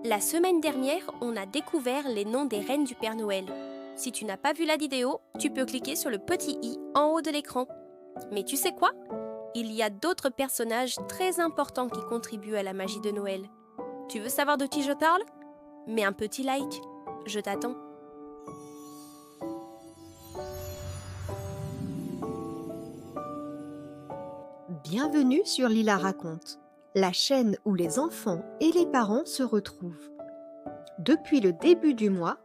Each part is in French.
La semaine dernière, on a découvert les noms des reines du Père Noël. Si tu n'as pas vu la vidéo, tu peux cliquer sur le petit i en haut de l'écran. Mais tu sais quoi? Il y a d'autres personnages très importants qui contribuent à la magie de Noël. Tu veux savoir de qui je parle? Mets un petit like, je t'attends. Bienvenue sur Lila raconte, la chaîne où les enfants et les parents se retrouvent. Depuis le début du mois,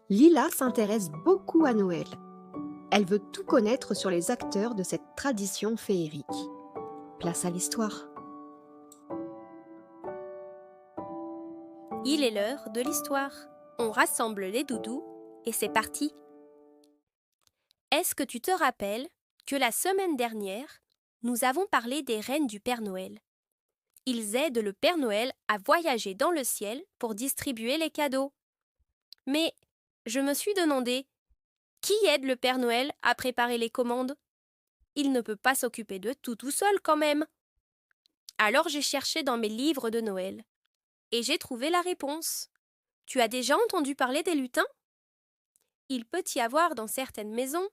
Lila s'intéresse beaucoup à Noël. Elle veut tout connaître sur les acteurs de cette tradition féerique. Place à l'histoire. Il est l'heure de l'histoire. On rassemble les doudous et c'est parti. Est-ce que tu te rappelles que la semaine dernière, nous avons parlé des reines du Père Noël? Ils aident le Père Noël à voyager dans le ciel pour distribuer les cadeaux. Mais je me suis demandé, qui aide le Père Noël à préparer les commandes? Il ne peut pas s'occuper de tout seul quand même. Alors j'ai cherché dans mes livres de Noël et j'ai trouvé la réponse. Tu as déjà entendu parler des lutins? Il peut y avoir dans certaines maisons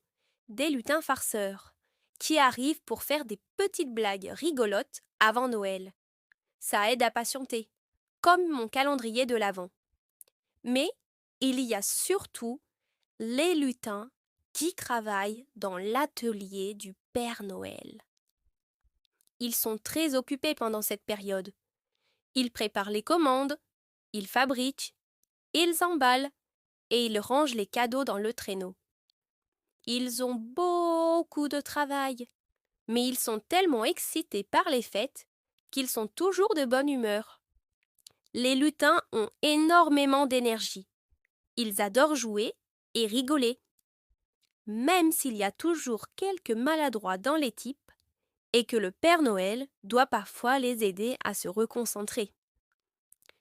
des lutins farceurs qui arrivent pour faire des petites blagues rigolotes avant Noël. Ça aide à patienter, comme mon calendrier de l'Avent. Mais il y a surtout les lutins qui travaillent dans l'atelier du Père Noël. Ils sont très occupés pendant cette période. Ils préparent les commandes, ils fabriquent, ils emballent et ils rangent les cadeaux dans le traîneau. Ils ont beaucoup de travail, mais ils sont tellement excités par les fêtes qu'ils sont toujours de bonne humeur. Les lutins ont énormément d'énergie. Ils adorent jouer et rigoler. Même s'il y a toujours quelques maladroits dans les types et que le Père Noël doit parfois les aider à se reconcentrer.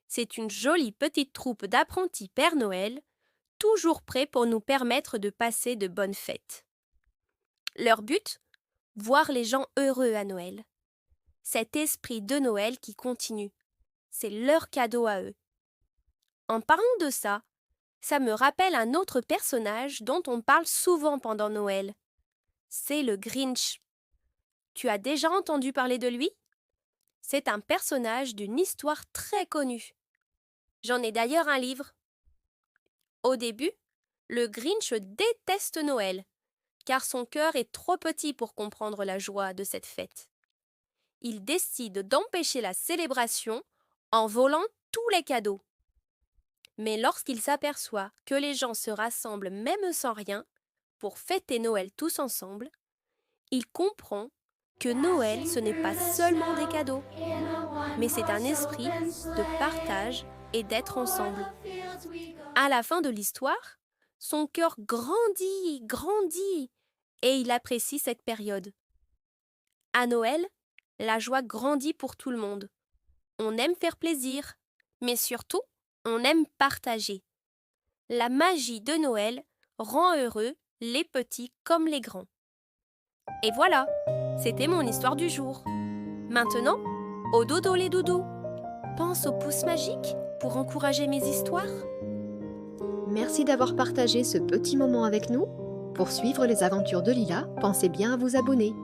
C'est une jolie petite troupe d'apprentis Père Noël, toujours prêts pour nous permettre de passer de bonnes fêtes. Leur but? Voir les gens heureux à Noël. Cet esprit de Noël qui continue. C'est leur cadeau à eux. En parlant de ça me rappelle un autre personnage dont on parle souvent pendant Noël. C'est le Grinch. Tu as déjà entendu parler de lui? C'est un personnage d'une histoire très connue. J'en ai d'ailleurs un livre. Au début, le Grinch déteste Noël, car son cœur est trop petit pour comprendre la joie de cette fête. Il décide d'empêcher la célébration en volant tous les cadeaux. Mais lorsqu'il s'aperçoit que les gens se rassemblent même sans rien pour fêter Noël tous ensemble, il comprend que Noël ce n'est pas seulement des cadeaux, mais c'est un esprit de partage et d'être ensemble. À la fin de l'histoire, son cœur grandit, et il apprécie cette période. À Noël, la joie grandit pour tout le monde. On aime faire plaisir, mais surtout, on aime partager. La magie de Noël rend heureux les petits comme les grands. Et voilà, c'était mon histoire du jour. Maintenant, au dodo les doudous. Pense au pouce magique pour encourager mes histoires. Merci d'avoir partagé ce petit moment avec nous. Pour suivre les aventures de Lila, pensez bien à vous abonner.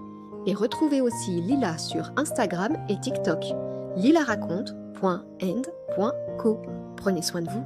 Et retrouvez aussi Lila sur Instagram et TikTok. lilaraconte.end.co. Prenez soin de vous.